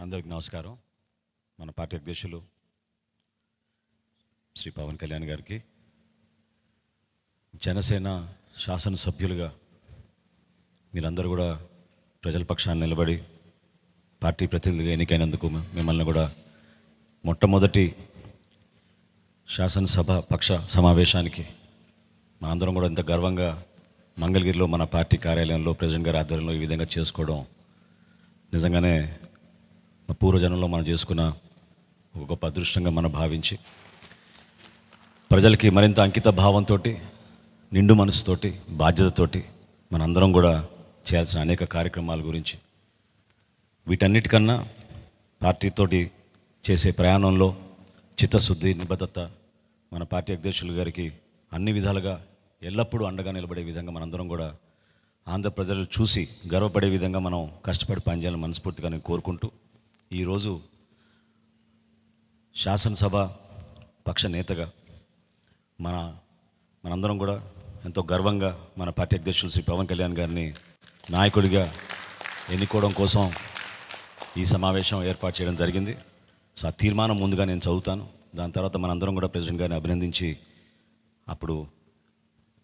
అందరికి నమస్కారం. మన పార్టీ అధ్యక్షులు శ్రీ పవన్ కళ్యాణ్ గారికి, జనసేన శాసనసభ్యులుగా మీరందరూ కూడా ప్రజల పక్షాన్ని నిలబడి పార్టీ ప్రతినిధిగా ఎన్నికైనందుకు మిమ్మల్ని కూడా మొట్టమొదటి శాసనసభ పక్ష సమావేశానికి మనందరం కూడా ఇంత గర్వంగా మంగళగిరిలో మన పార్టీ కార్యాలయంలో ప్రెసిడెంట్ గారి ఆధ్వర్యంలో ఈ విధంగా చేసుకోవడం నిజంగానే పూర్వజనంలో మనం చేసుకున్న ఒక గొప్ప అదృష్టంగా మనం భావించి ప్రజలకి మరింత అంకిత భావంతో, నిండు మనసుతోటి, బాధ్యతతోటి మనందరం కూడా చేయాల్సిన అనేక కార్యక్రమాల గురించి, వీటన్నిటికన్నా పార్టీతోటి చేసే ప్రయాణంలో చిత్తశుద్ధి, నిబద్ధత మన పార్టీ అధ్యక్షులు గారికి అన్ని విధాలుగా ఎల్లప్పుడూ అండగా నిలబడే విధంగా మనందరం కూడా ఆంధ్ర ప్రజలు చూసి గర్వపడే విధంగా మనం కష్టపడి పనిచేయాలని మనస్ఫూర్తిగా నేను కోరుకుంటూ, ఈరోజు శాసనసభ పక్ష నేతగా మనందరం కూడా ఎంతో గర్వంగా మన పార్టీ అధ్యక్షులు శ్రీ పవన్ కళ్యాణ్ గారిని నాయకుడిగా ఎన్నుకోవడం కోసం ఈ సమావేశం ఏర్పాటు చేయడం జరిగింది. సో ఆ తీర్మానం ముందుగా నేను చదువుతాను. దాని తర్వాత మనందరం కూడా ప్రెసిడెంట్ గారిని అభినందించి అప్పుడు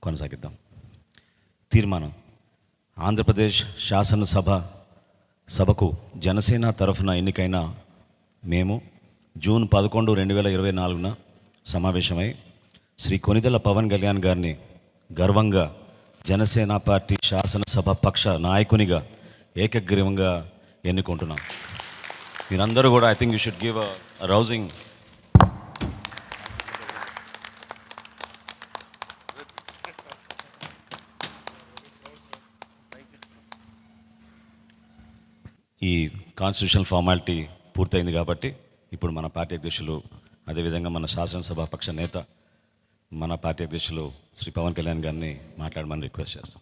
కొనసాగిద్దాం. తీర్మానం: ఆంధ్రప్రదేశ్ సభకు జనసేన తరఫున ఎన్నికైన మేము జూన్ 11, 2024 సమావేశమై శ్రీ కొనిదెల పవన్ కళ్యాణ్ గారిని గర్వంగా జనసేన పార్టీ శాసనసభ పక్ష నాయకునిగా ఏకగ్రీవంగా ఎన్నుకుంటున్నాం. మీరందరూ కూడా I think you should give a rousing ఈ కాన్స్టిట్యూషనల్ ఫార్మాలిటీ పూర్తయింది కాబట్టి ఇప్పుడు మన పార్టీ అధ్యక్షులు, అదేవిధంగా మన శాసనసభ పక్ష నేత మన పార్టీ అధ్యక్షులు శ్రీ పవన్ కళ్యాణ్ గారిని మాట్లాడమని రిక్వెస్ట్ చేస్తాం.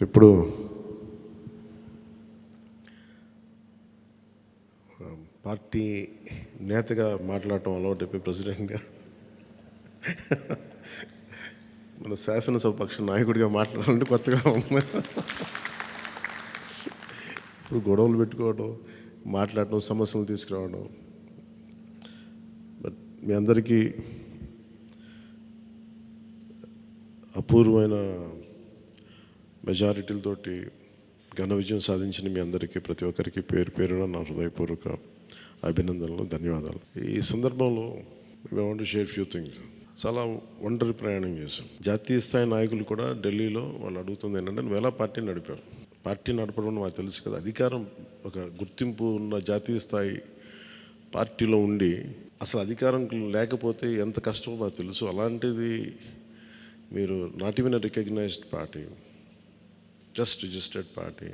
ఇప్పుడు పార్టీ నేతగా మాట్లాడటం అలవాటు ప్రెసిడెంట్గా మన శాసనసభ పక్ష నాయకుడిగా మాట్లాడాలంటే కొత్తగా ఉంది. ఇప్పుడు గొడవలు పెట్టుకోవడం, మాట్లాడటం, సమస్యలు తీసుకురావడం. బట్ మీ అందరికీ అపూర్వమైన మెజారిటీలతోటి ఘన విజయం సాధించిన మీ అందరికీ, ప్రతి ఒక్కరికి పేరు పేరున నా హృదయపూర్వక అభినందనలు, ధన్యవాదాలు. ఈ సందర్భంలో I want to share few things. చాలా ఒంటరి ప్రయాణం చేశాం. జాతీయ స్థాయి నాయకులు కూడా ఢిల్లీలో వాళ్ళు అడుగుతుంది ఏంటంటే, నువ్వు ఎలా పార్టీ నడిపావు? పార్టీ నడపడం మాకు తెలుసు కదా, అధికారం ఒక గుర్తింపు ఉన్న జాతీయ స్థాయి పార్టీలో ఉండి అసలు అధికారం లేకపోతే ఎంత కష్టమో మాకు తెలుసు. అలాంటిది మీరు not even recognised party, just registered party,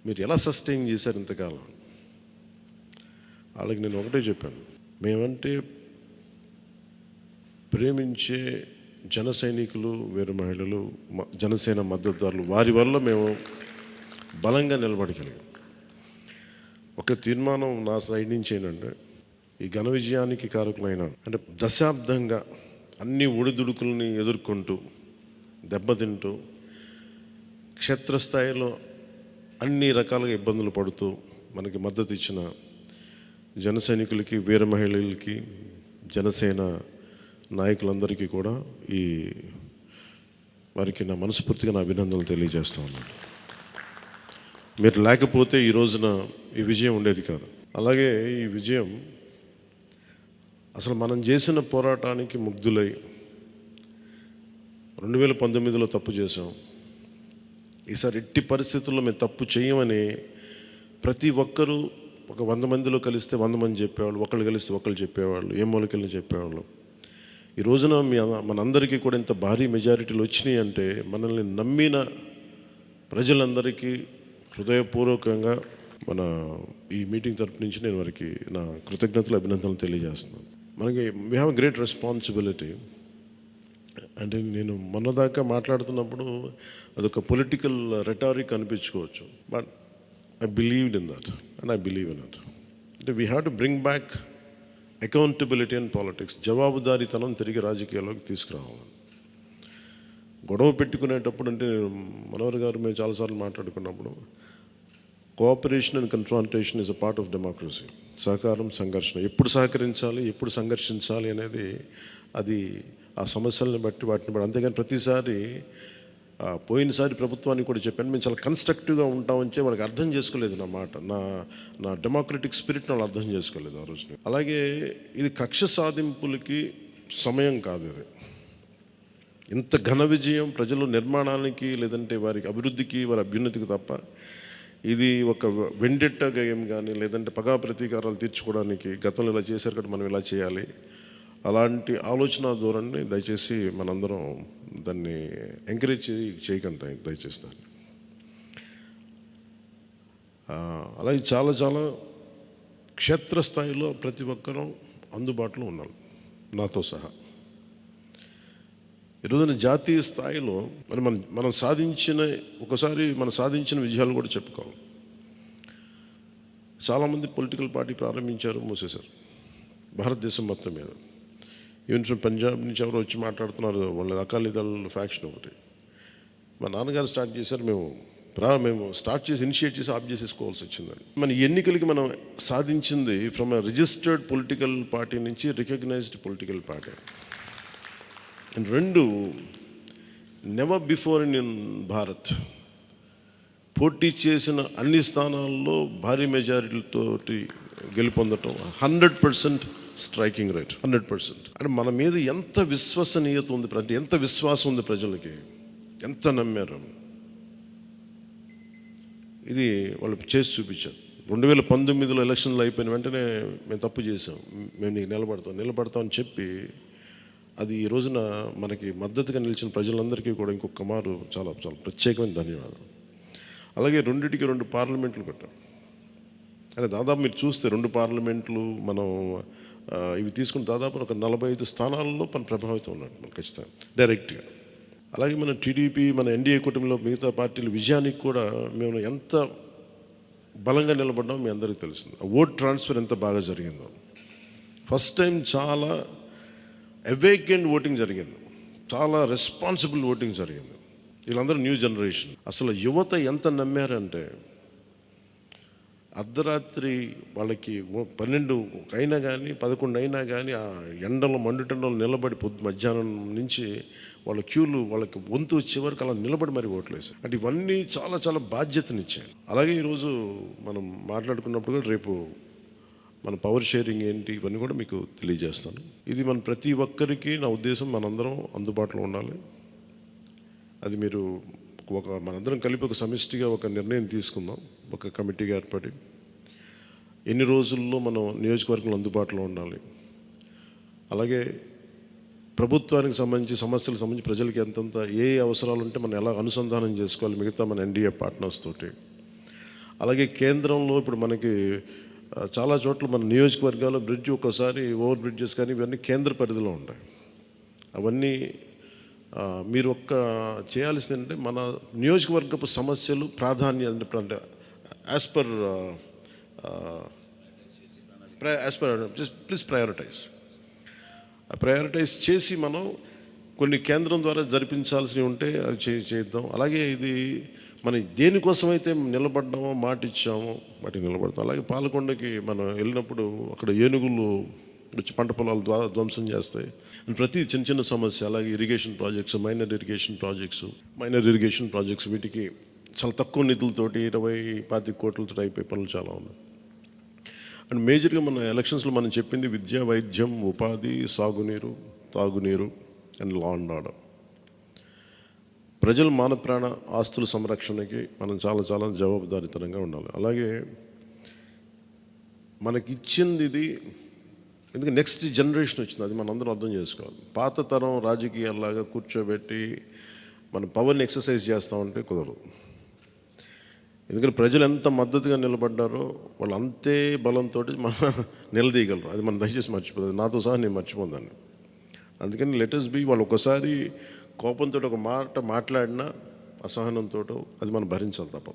మీరు ఎలా సస్టైన్ చేశారు ఇంతకాలం? వాళ్ళకి నేను ఒకటే చెప్పాను, మేమంటే ప్రేమించే జన సైనికులు, వీర మహిళలు, జనసేన మద్దతుదారులు, వారి వల్ల మేము బలంగా నిలబడగలిగాం. ఒక తీర్మానం నా సైడ్ నుంచి ఏంటంటే, ఈ ఘన విజయానికి కారకులైన, అంటే దశాబ్దంగా అన్ని ఒడిదుడుకుల్ని ఎదుర్కొంటూ దెబ్బతింటూ క్షేత్రస్థాయిలో అన్ని రకాలుగా ఇబ్బందులు పడుతూ మనకి మద్దతు ఇచ్చిన జన సైనికులకి, వీర మహిళలకి, జనసేన నాయకులందరికీ కూడా వారికి నా మనస్ఫూర్తిగా నా అభినందనలు తెలియజేస్తా ఉన్నాను. మీరు లేకపోతే ఈ రోజున ఈ విజయం ఉండేది కాదు. అలాగే ఈ విజయం అసలు మనం చేసిన పోరాటానికి ముగ్ధులై 2019లో తప్పు చేసాం, ఈసారి ఎట్టి పరిస్థితుల్లో మేము తప్పు చేయమని ప్రతి ఒక్కరూ ఒక 100 మందిలో కలిస్తే 100 మంది చెప్పేవాళ్ళు, ఒకళ్ళు కలిస్తే ఒకళ్ళు చెప్పేవాళ్ళు, ఏ మూలకెళ్ళి చెప్పేవాళ్ళు. ఈ రోజున మనందరికీ కూడా ఇంత భారీ మెజారిటీలు వచ్చినాయి అంటే మనల్ని నమ్మిన ప్రజలందరికీ హృదయపూర్వకంగా మన ఈ మీటింగ్ తరపు నుంచి నేను వారికి నా కృతజ్ఞతలు, అభినందనలు తెలియజేస్తున్నాను. మనకి వీ హ్యావ్ గ్రేట్ రెస్పాన్సిబిలిటీ. అంటే నేను మొన్నదాకా మాట్లాడుతున్నప్పుడు అదొక పొలిటికల్ రెటారిక్ అనిపించుకోవచ్చు, but I believed in that and I believe in that. అంటే we have to bring back accountability and politics. జవాబుదారీతనం తిరిగి రాజకీయాల్లోకి తీసుకురావాలి. గొడవ పెట్టుకునేటప్పుడు, అంటే మనోహర్ గారు మేము చాలాసార్లు మాట్లాడుకున్నప్పుడు cooperation and confrontation is a part of democracy. సహకారం, సంఘర్షణ, ఎప్పుడు సహకరించాలి, ఎప్పుడు సంఘర్షించాలి అనేది అది ఆ సమస్యలను బట్టి వాటిని బట్టి. అంతేగాని ప్రతిసారి పోయినసారి ప్రభుత్వానికి కూడా చెప్పాను, మేము చాలా కన్స్ట్రక్టివ్గా ఉంటామని వాళ్ళకి అర్థం చేసుకోలేదు నా మాట, నా డెమోక్రటిక్ స్పిరిట్ని వాళ్ళు అర్థం చేసుకోలేదు ఆ రోజున. అలాగే ఇది కక్ష సాధింపులకి సమయం కాదు. ఇది ఇంత ఘన విజయం ప్రజల నిర్మాణానికి, లేదంటే వారికి అభివృద్ధికి, వారి అభ్యున్నతికి తప్ప ఇది ఒక వెండెట్ట గేమ్ కానీ, లేదంటే పగా ప్రతీకారాలు తీర్చుకోవడానికి గతంలో ఇలా చేశారు కాబట్టి మనం ఇలా చేయాలి, అలాంటి ఆలోచన ధోరణిని దయచేసి మనందరం దాన్ని ఎంకరేజ్ చేయకండి దయచేసి దాన్ని. అలాగే చాలా చాలా క్షేత్రస్థాయిలో ప్రతి ఒక్కరూ అందుబాటులో ఉన్నాం నాతో సహా. ఈరోజున జాతీయ స్థాయిలో మరి మనం సాధించిన విజయాలు కూడా చెప్పుకోవాలి. చాలామంది పొలిటికల్ పార్టీ ప్రారంభించారు, మూసేశారు భారతదేశం మొత్తం మీద. ఈవెన్ ఫ్రమ్ పంజాబ్ నుంచి ఎవరు వచ్చి మాట్లాడుతున్నారు, వాళ్ళ అకాలీదళ ఫ్యాక్షన్ ఒకటి. మా నాన్నగారు స్టార్ట్ చేశారు, మేము స్టార్ట్ చేసి ఇనిషియేట్ చేసి ఆఫ్ చేసేసుకోవాల్సి వచ్చిందని. మన ఎన్నికలకి మనం సాధించింది from a registered political party నుంచి రికగ్నైజ్డ్ పొలిటికల్ పార్టీ. అండ్ రెండు, నెవర్ బిఫోర్ ఇన్ భారత్ పోటీ చేసిన అన్ని స్థానాల్లో భారీ మెజారిటీలతోటి గెలుపొందటం, 100% స్ట్రైకింగ్ రేట్, 100%. అంటే మన మీద ఎంత విశ్వసనీయత ఉంది, అంటే ఎంత విశ్వాసం ఉంది ప్రజలకి, ఎంత నమ్మారు, ఇది వాళ్ళు చేసి చూపించారు. 2019లో ఎలక్షన్లు అయిపోయిన వెంటనే మేము తప్పు చేసాం, మేము నీకు నిలబడతాం అని చెప్పి అది ఈ రోజున మనకి మద్దతుగా నిలిచిన ప్రజలందరికీ కూడా ఇంకొక మారు చాలా చాలా ప్రత్యేకమైన ధన్యవాదాలు. అలాగే 2 పార్లమెంట్లు పెట్టాం. అంటే దాదాపు మీరు చూస్తే 2 పార్లమెంట్లు మనం ఇవి తీసుకుని దాదాపు ఒక 45 స్థానాల్లో మన ప్రభావితం ఉన్నట్టు మనం ఖచ్చితంగా డైరెక్ట్గా. అలాగే మన టీడీపీ, మన ఎన్డీఏ కూటమిలో మిగతా పార్టీల విజయానికి కూడా మేము ఎంత బలంగా నిలబడ్డామో మీ అందరికీ తెలుస్తుంది. ఆ ఓట్ ట్రాన్స్ఫర్ ఎంత బాగా జరిగిందో. ఫస్ట్ టైం చాలా అవేకెండ్ ఓటింగ్ జరిగింది, చాలా రెస్పాన్సిబుల్ ఓటింగ్ జరిగింది. వీళ్ళందరూ న్యూ జనరేషన్. అసలు యువత ఎంత నమ్మారంటే అర్ధరాత్రి వాళ్ళకి 12 అయినా కానీ 11 అయినా కానీ ఆ మండుటెండలో నిలబడి మధ్యాహ్నం నుంచి వాళ్ళ క్యూలు వాళ్ళకి వంతు వచ్చే వరకు అలా నిలబడి మరి ఓట్లేసి. అంటే ఇవన్నీ చాలా చాలా బాధ్యతనిచ్చాయి. అలాగే ఈరోజు మనం మాట్లాడుకున్నప్పుడు కూడా రేపు మన పవర్ షేరింగ్ ఏంటి ఇవన్నీ కూడా మీకు తెలియజేస్తాను. ఇది మన ప్రతి ఒక్కరికి నా ఉద్దేశం మనందరం అందుబాటులో ఉండాలి. అది మీరు మనందరం కలిపి ఒక సమిష్టిగా ఒక నిర్ణయం తీసుకుందాం, ఒక కమిటీగా ఏర్పడి ఎన్ని రోజుల్లో మనం నియోజకవర్గంలో అందుబాటులో ఉండాలి. అలాగే ప్రభుత్వానికి సంబంధించి సమస్యలకు సంబంధించి ప్రజలకి ఎంతంత ఏ అవసరాలు ఉంటే మనం ఎలా అనుసంధానం చేసుకోవాలి మిగతా మన ఎన్డీఏ పార్ట్నర్స్ తోటి. అలాగే కేంద్రంలో ఇప్పుడు మనకి చాలా చోట్ల మన నియోజకవర్గాల్లో బ్రిడ్జ్ ఒక్కసారి ఓవర్ బ్రిడ్జెస్ కానీ ఇవన్నీ కేంద్ర పరిధిలో ఉంటాయి. అవన్నీ మీరు చేయాల్సింది అంటే మన నియోజకవర్గపు సమస్యలు ప్రాధాన్యత అంటే యాజ్ పర్ ప్లీజ్ ప్రయారిటైజ్ చేసి మనం కొన్ని కేంద్రం ద్వారా జరిపించాల్సినవి ఉంటే అది చేద్దాం. అలాగే ఇది మనం దేనికోసమైతే నిలబడ్డామో మాట ఇచ్చామో వాటికి నిలబడతాం. అలాగే పాలకొండకి మనం వెళ్ళినప్పుడు అక్కడ ఏనుగులు వచ్చి పంట పొలాలు ధ్వంసం చేస్తాయి. ప్రతి చిన్న సమస్య. అలాగే irrigation projects, minor irrigation projects వీటికి చాలా తక్కువ నిధులతోటి 20-25 కోట్లతో అయిపోయే పనులు చాలా ఉన్నాయి. అండ్ మేజర్గా మన ఎలక్షన్స్లో మనం చెప్పింది విద్య, వైద్యం, ఉపాధి, సాగునీరు, తాగునీరు అండ్ లా అండ్ ఆర్డర్. ప్రజల మాన ప్రాణ ఆస్తుల సంరక్షణకి మనం చాలా చాలా జవాబుదారీతనంగా ఉండాలి. అలాగే మనకిచ్చింది ఇది, ఎందుకంటే నెక్స్ట్ జనరేషన్ వచ్చింది, అది మనం అందరం అర్థం చేసుకోవాలి. పాత తరం రాజకీయాల్లాగా కూర్చోబెట్టి మనం పవర్ని ఎక్సర్సైజ్ చేస్తామంటే కుదరదు. ఎందుకంటే ప్రజలు ఎంత మద్దతుగా నిలబడ్డారో వాళ్ళు అంతే బలంతో మనం నిలదీయగలరు. అది మనం దయచేసి మర్చిపోతుంది, నాతో సహా నేను మర్చిపోదాన్ని. అందుకని లెటర్స్ బి వాళ్ళు ఒకసారి కోపంతో ఒక మాట మాట్లాడినా అసహనంతో అది మనం భరించాలి తప్ప.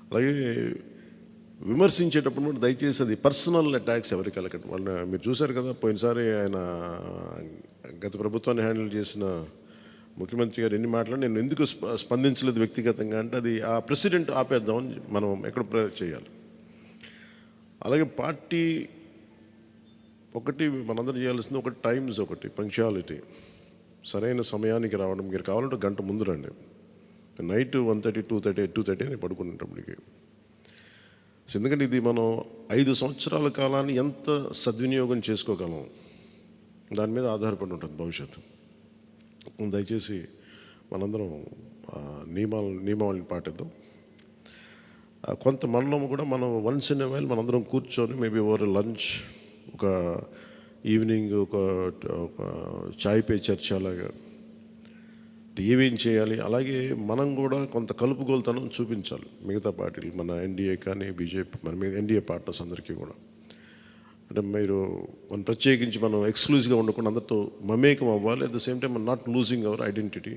అలాగే విమర్శించేటప్పుడు కూడా దయచేసి అది పర్సనల్ అటాక్స్ ఎవరికి కలగండి. మీరు చూశారు కదా పోయినసారి ఆయన గత ప్రభుత్వాన్ని హ్యాండిల్ చేసిన ముఖ్యమంత్రి గారు ఎన్ని మాట్లాడి నేను ఎందుకు స్పందించలేదు వ్యక్తిగతంగా అంటే అది ఆ ప్రెసిడెంట్ ఆపేద్దామని మనం ఎక్కడ చేయాలి. అలాగే పార్టీ ఒకటి మనందరం చేయాల్సింది ఒకటి టైమ్స్, ఒకటి పంక్చువాలిటీ, సరైన సమయానికి రావడం. మీరు కావాలంటే గంట ముందు రండి. నైట్ 1:30, 2:30 అని పడుకునేటప్పటికి. ఎందుకంటే ఇది మనం 5 సంవత్సరాల కాలాన్ని ఎంత సద్వినియోగం చేసుకోగలం దాని మీద ఆధారపడి ఉంటుంది భవిష్యత్తు. దయచేసి మనందరం నియమావళిని పాటిద్దాం. కొంత మనలో కూడా మనం వన్స్ ఇన్ ఎ వైల్ మనందరం కూర్చొని మేబీ ఓవర్ లంచ్, ఒక ఈవినింగ్ ఒక చాయ్ పే చర్చ లాగా ఏమేం చేయాలి. అలాగే మనం కూడా కొంత కలుపుగోలుతనం చూపించాలి మిగతా పార్టీలు, మన ఎన్డీఏ కానీ బీజేపీ, మన ఎన్డీఏ పార్ట్నర్స్ అందరికీ కూడా. అంటే మీరు మనం ప్రత్యేకించి మనం ఎక్స్క్లూజివ్గా ఉండకుండా అందరితో మమేకం అవ్వాలి. At the same time not losing our identity.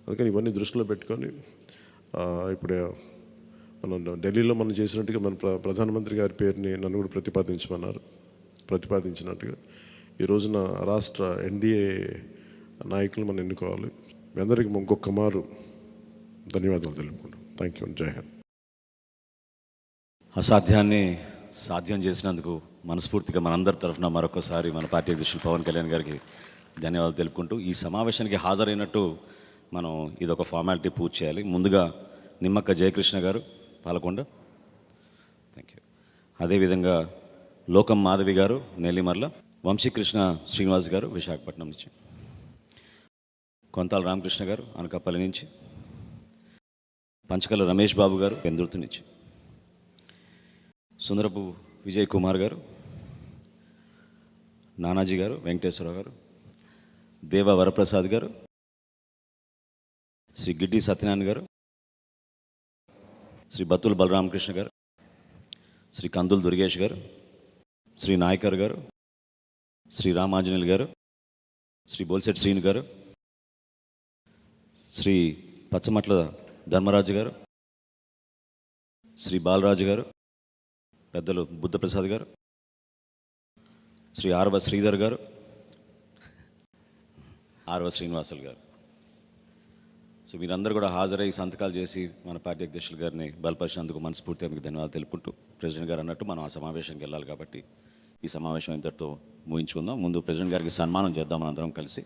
అందుకని ఇవన్నీ దృష్టిలో పెట్టుకొని ఇప్పుడు మనం ఢిల్లీలో మనం చేసినట్టుగా మన ప్రధానమంత్రి గారి పేరుని నన్ను కూడా ప్రతిపాదించినట్టుగా ఈ రోజున రాష్ట్ర ఎన్డీఏ నాయకులు మనం ఎన్నుకోవాలి. మీ అందరికీ ఇంకొక మారు ధన్యవాదాలు తెలుపుకుంటాం. Thank you. జై హింద్. అసాధ్యాన్ని సాధ్యం చేసినందుకు మనస్ఫూర్తిగా మనందరి తరఫున మరొకసారి మన పార్టీ అధ్యక్షులు పవన్ కళ్యాణ్ గారికి ధన్యవాదాలు తెలుపుకుంటూ, ఈ సమావేశానికి హాజరైనట్టు మనం ఇదొక ఫార్మాలిటీ పూర్తి చేయాలి. ముందుగా నిమ్మక్క జయకృష్ణ గారు పాలకొండ, థ్యాంక్ యూ. అదేవిధంగా లోకం మాధవి గారు నెల్లిమర్ల, వంశీకృష్ణ శ్రీనివాస్ గారు విశాఖపట్నం నుంచి, కొంతాల రామకృష్ణ గారు అనకాపల్లి నుంచి, పంచకల రమేష్ బాబు గారు పెందుర్తి నుంచి, సుందరపు విజయ్ కుమార్ గారు, నానాజీ గారు, వెంకటేశ్వరరావు గారు, దేవ వరప్రసాద్ గారు, శ్రీ గిడ్డి సత్యనారాయణ గారు, శ్రీ బత్తుల బలరామకృష్ణ గారు, శ్రీ కందుల దుర్గేష్ గారు, శ్రీ నాయకర్ గారు, శ్రీ రామాంజనేయులు గారు, శ్రీ బోల్సెట్ శ్రీను గారు, శ్రీ పచ్చమట్ల ధర్మరాజు గారు, శ్రీ బాలరాజు గారు, పెద్దలు బుద్ధప్రసాద్ గారు, శ్రీ ఆర్వ శ్రీధర్ గారు, ఆర్వ శ్రీనివాసులు గారు. సో మీరందరూ కూడా హాజరై సంతకాలు చేసి మన పార్టీ అధ్యక్షులు గారిని బలపరిచినందుకు మనస్ఫూర్తిగా మీకు ధన్యవాదాలు తెలుపుకుంటూ, ప్రెసిడెంట్ గారు అన్నట్టు మనం ఆ సమావేశానికి వెళ్ళాలి కాబట్టి ఈ సమావేశం ఇంతటితో ముగించుకుందాం. ముందు ప్రెసిడెంట్ గారికి సన్మానం చేద్దాం మనందరం కలిసి.